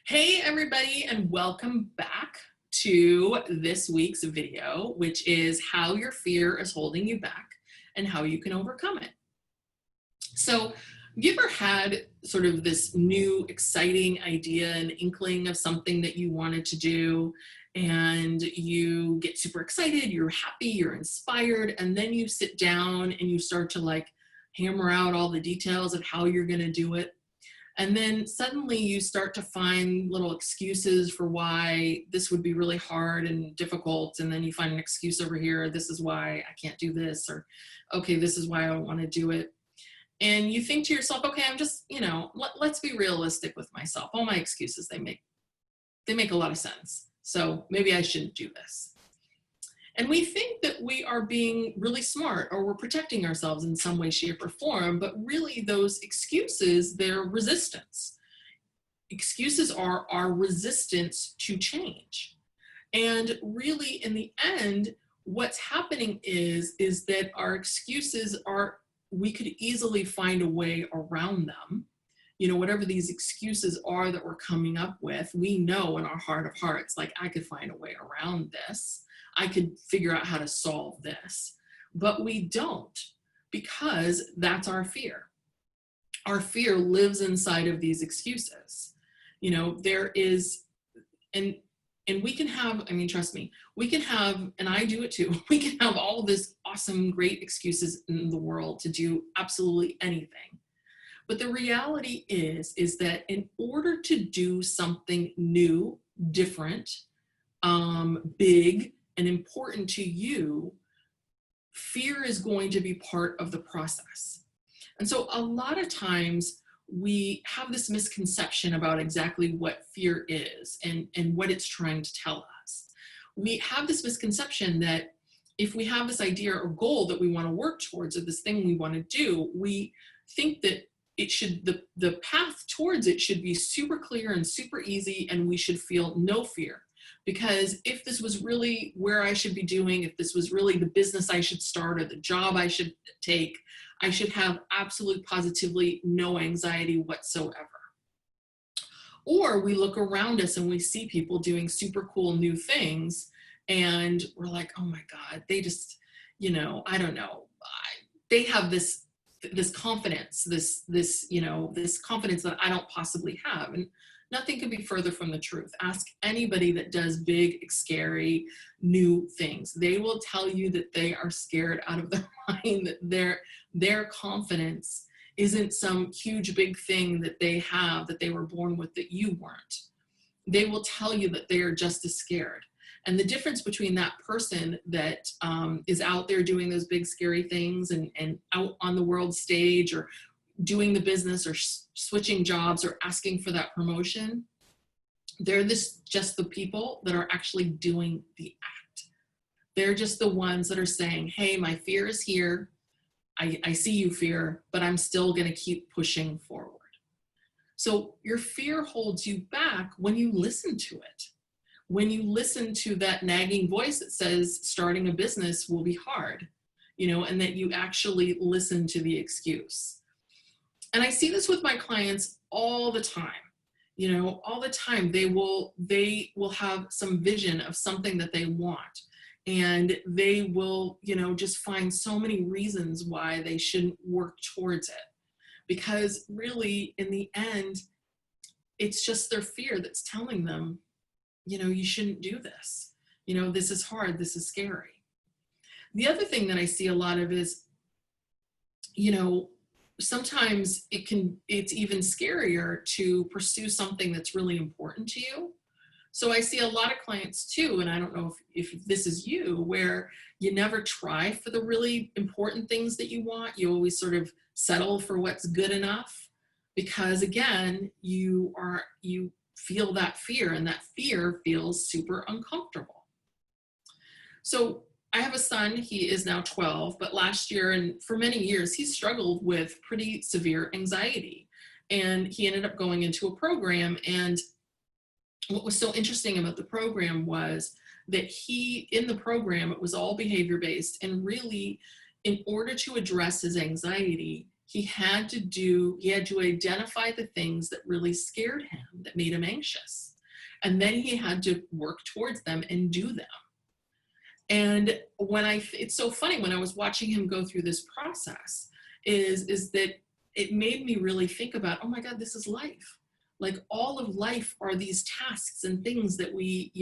Hey everybody, and welcome back to this week's video, which is how your fear is holding you back and how you can overcome it. So, have you ever had sort of this new exciting idea, an inkling of something that you wanted to do, and you get super excited, you're happy, you're inspired, and then you sit down and you start to hammer out all the details of how you're going to do it? And then suddenly you start to find little excuses for why this would be really hard and difficult. And then you find an excuse over here. This is why I can't do this, or, okay, this is why I don't want to do it. And you think to yourself, okay, I'm just, let's be realistic with myself. All my excuses, they make a lot of sense. So maybe I shouldn't do this. And we think that we are being really smart or we're protecting ourselves in some way, shape, or form, but really those excuses, they're resistance. Excuses are our resistance to change. And really, in the end, what's happening is that our excuses we could easily find a way around them. Whatever these excuses are that we're coming up with, we know in our heart of hearts, I could find a way around this. I could figure out how to solve this, but we don't, because that's our fear. Our fear lives inside of these excuses. There is, and we can have, trust me, we can have, and I do it too, we can have all this awesome, great excuses in the world to do absolutely anything. But the reality is that in order to do something new, different, big, and important to you, fear is going to be part of the process. And so a lot of times we have this misconception about exactly what fear is and what it's trying to tell us. We have this misconception that if we have this idea or goal that we want to work towards, or this thing we want to do, we think that the path towards it should be super clear and super easy, and we should feel no fear. Because if this was really where I should be doing, if this was really the business I should start or the job I should take, I should have absolutely positively no anxiety whatsoever. Or we look around us and we see people doing super cool new things, and we're like, oh my God, they just, I don't know. They have this confidence, this confidence that I don't possibly have. And nothing could be further from the truth. Ask anybody that does big, scary, new things. They will tell you that they are scared out of their mind, that their confidence isn't some huge, big thing that they have, that they were born with, that you weren't. They will tell you that they are just as scared. And the difference between that person that is out there doing those big, scary things and out on the world stage, or doing the business, or switching jobs, or asking for that promotion, they're just the people that are actually doing the act. They're just the ones that are saying, hey, my fear is here. I see you, fear, but I'm still going to keep pushing forward. So your fear holds you back when you listen to it. When you listen to that nagging voice that says starting a business will be hard, and that you actually listen to the excuse. And I see this with my clients all the time. All the time they will have some vision of something that they want, and they will, just find so many reasons why they shouldn't work towards it. Because really, in the end, it's just their fear that's telling them, you shouldn't do this. This is hard, this is scary. The other thing that I see a lot of is, sometimes it's even scarier to pursue something that's really important to you. So I see a lot of clients too, and I don't know if this is you, where you never try for the really important things that you want. You always sort of settle for what's good enough, because again, you feel that fear, and that fear feels super uncomfortable. So I have a son, he is now 12, but last year and for many years, he struggled with pretty severe anxiety. And he ended up going into a program. And what was so interesting about the program was that in the program, it was all behavior-based. And really, in order to address his anxiety, he had to identify the things that really scared him, that made him anxious. And then he had to work towards them and do them. And it's so funny when I was watching him go through this process is that it made me really think about, oh my God, this is life. Like all of life are these tasks and things that we,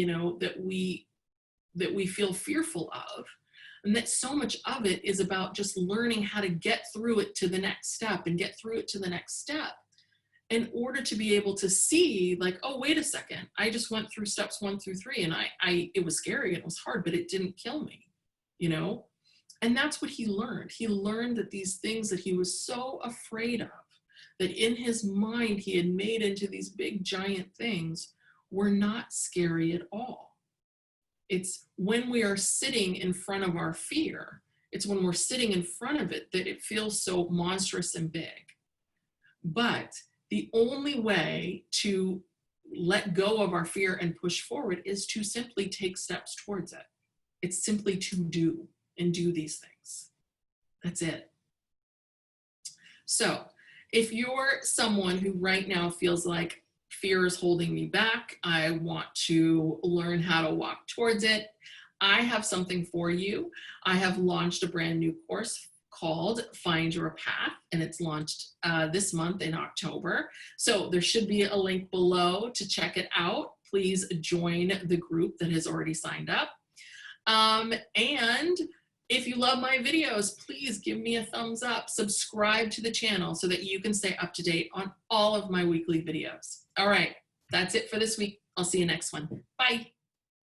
that we feel fearful of. And that so much of it is about just learning how to get through it to the next step and get through it to the next step in order to be able to see like, oh, wait a second, I just went through steps 1 through 3 and it was scary and it was hard, but it didn't kill me, And that's what he learned. He learned that these things that he was so afraid of, that in his mind he had made into these big giant things, were not scary at all. It's when we are sitting in front of our fear, it's when we're sitting in front of it that it feels so monstrous and big. But the only way to let go of our fear and push forward is to simply take steps towards it. It's simply to do these things. That's it. So if you're someone who right now feels like fear is holding me back, I want to learn how to walk towards it, I have something for you. I have launched a brand new course called Find Your Path, and it's launched this month in October. So there should be a link below to check it out. Please join the group that has already signed up. And if you love my videos, please give me a thumbs up, subscribe to the channel so that you can stay up to date on all of my weekly videos. All right, that's it for this week. I'll see you next one. Bye.